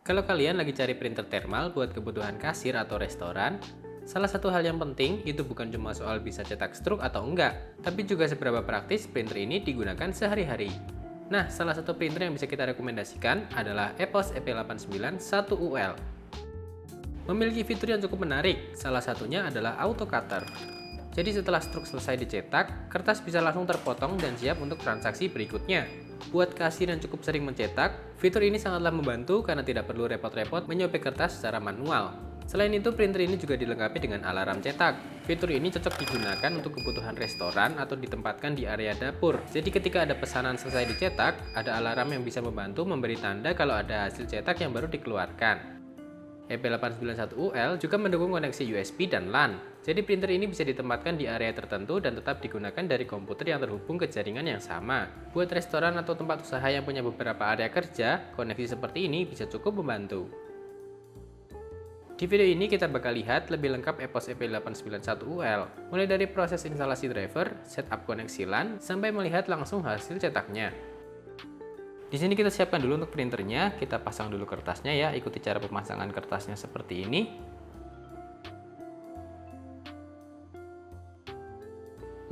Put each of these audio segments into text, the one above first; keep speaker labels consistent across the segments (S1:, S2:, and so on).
S1: Kalau kalian lagi cari printer thermal buat kebutuhan kasir atau restoran, salah satu hal yang penting itu bukan cuma soal bisa cetak struk atau enggak, tapi juga seberapa praktis printer ini digunakan sehari-hari. Nah, salah satu printer yang bisa kita rekomendasikan adalah EPOS EP89 1UL. Memiliki fitur yang cukup menarik, salah satunya adalah auto cutter. Jadi setelah struk selesai dicetak, kertas bisa langsung terpotong dan siap untuk transaksi berikutnya. Buat kasir yang cukup sering mencetak, fitur ini sangatlah membantu karena tidak perlu repot-repot menyobek kertas secara manual. Selain itu, printer ini juga dilengkapi dengan alarm cetak. Fitur ini cocok digunakan untuk kebutuhan restoran atau ditempatkan di area dapur. Jadi ketika ada pesanan selesai dicetak, ada alarm yang bisa membantu memberi tanda kalau ada hasil cetak yang baru dikeluarkan. EP891UL juga mendukung koneksi USB dan LAN. Jadi printer ini bisa ditempatkan di area tertentu dan tetap digunakan dari komputer yang terhubung ke jaringan yang sama. Buat restoran atau tempat usaha yang punya beberapa area kerja, koneksi seperti ini bisa cukup membantu. Di video ini kita bakal lihat lebih lengkap EPOS EP891UL, mulai dari proses instalasi driver, setup koneksi LAN, sampai melihat langsung hasil cetaknya. Di sini kita siapkan dulu untuk printernya, kita pasang dulu kertasnya ya, ikuti cara pemasangan kertasnya seperti ini.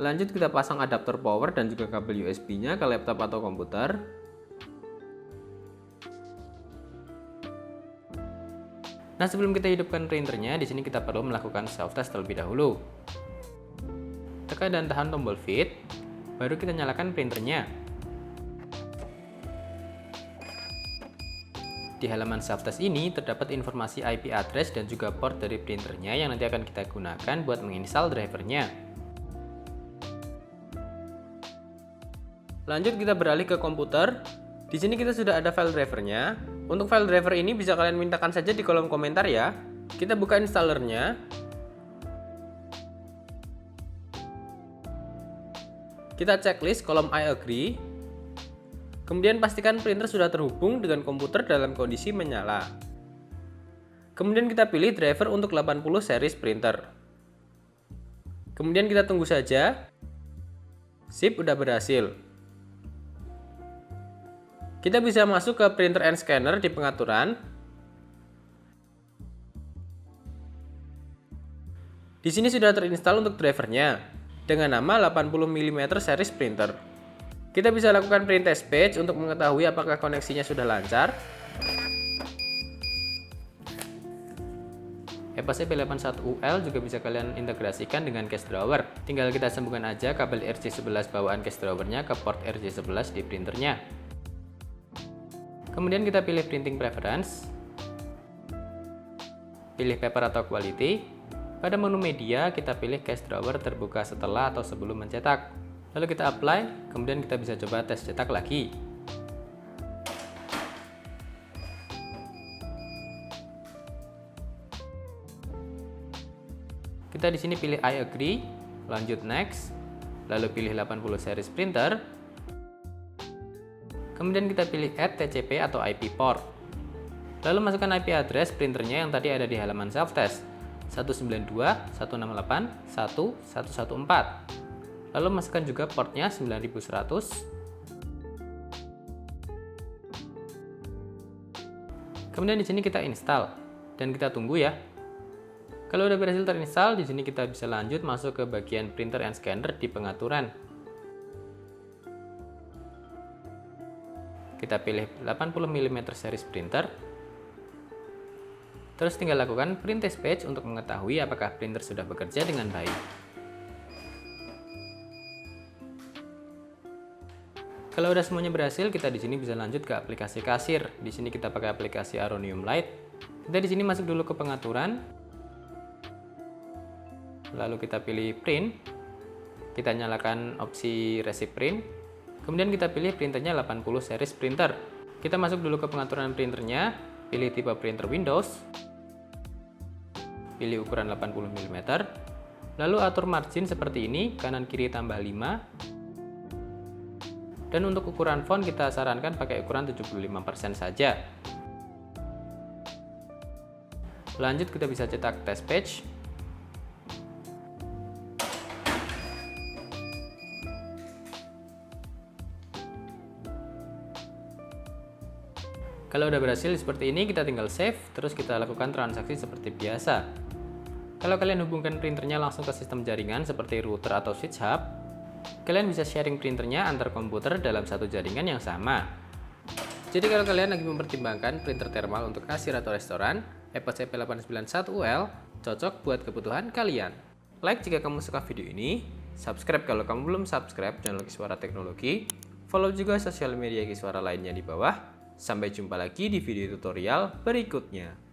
S1: Lanjut kita pasang adaptor power dan juga kabel USB-nya ke laptop atau komputer. Nah, sebelum kita hidupkan printernya, di sini kita perlu melakukan self test terlebih dahulu. Tekan dan tahan tombol fit, baru kita nyalakan printernya. Di halaman self-test ini terdapat informasi IP address dan juga port dari printernya yang nanti akan kita gunakan buat menginstal drivernya. Lanjut kita beralih ke komputer. Di sini kita sudah ada file drivernya. Untuk file driver ini bisa kalian mintakan saja di kolom komentar ya. Kita buka installernya. Kita checklist kolom I agree. Kemudian pastikan printer sudah terhubung dengan komputer dalam kondisi menyala. Kemudian kita pilih driver untuk 80 series printer. Kemudian kita tunggu saja. Sip, udah berhasil. Kita bisa masuk ke printer and scanner di pengaturan. Di sini sudah terinstall untuk drivernya dengan nama 80 mm series printer. Kita bisa lakukan print test page untuk mengetahui apakah koneksinya sudah lancar. EPOS EP81UL juga bisa kalian integrasikan dengan case drawer. Tinggal kita sambungkan aja kabel RJ11 bawaan case drawernya ke port RJ11 di printernya. Kemudian kita pilih printing preference. Pilih paper atau quality. Pada menu media kita pilih case drawer terbuka setelah atau sebelum mencetak. Lalu kita apply, kemudian kita bisa coba tes cetak lagi. Kita di sini pilih I agree, lanjut next, lalu pilih 80 series printer. Kemudian kita pilih add TCP atau IP port. Lalu masukkan IP address printernya yang tadi ada di halaman self test 192.168.1.114. Lalu masukkan juga portnya 9100. Kemudian di sini kita install dan kita tunggu ya. Kalau udah berhasil terinstall, di sini kita bisa lanjut masuk ke bagian printer and scanner di pengaturan. Kita pilih 80 mm series printer. Terus tinggal lakukan print test page untuk mengetahui apakah printer sudah bekerja dengan baik. Kalau udah semuanya berhasil, kita di sini bisa lanjut ke aplikasi kasir. Di sini kita pakai aplikasi Aronium Lite. Kita di sini masuk dulu ke pengaturan. Lalu kita pilih print. Kita nyalakan opsi receive print. Kemudian kita pilih printernya 80 series printer. Kita masuk dulu ke pengaturan printernya, pilih tipe printer Windows. Pilih ukuran 80 mm. Lalu atur margin seperti ini, kanan kiri tambah 5. Dan untuk ukuran font kita sarankan pakai ukuran 75% saja. Lanjut kita bisa cetak test page. Kalau udah berhasil seperti ini, kita tinggal save, terus kita lakukan transaksi seperti biasa. Kalau kalian hubungkan printernya langsung ke sistem jaringan seperti router atau switch hub, kalian bisa sharing printernya antar komputer dalam satu jaringan yang sama. Jadi kalau kalian lagi mempertimbangkan printer thermal untuk kasir atau restoran, Epos CP891UL cocok buat kebutuhan kalian. Like jika kamu suka video ini, subscribe kalau kamu belum subscribe channel Kiswara Teknologi, follow juga sosial media Kiswara lainnya di bawah. Sampai jumpa lagi di video tutorial berikutnya.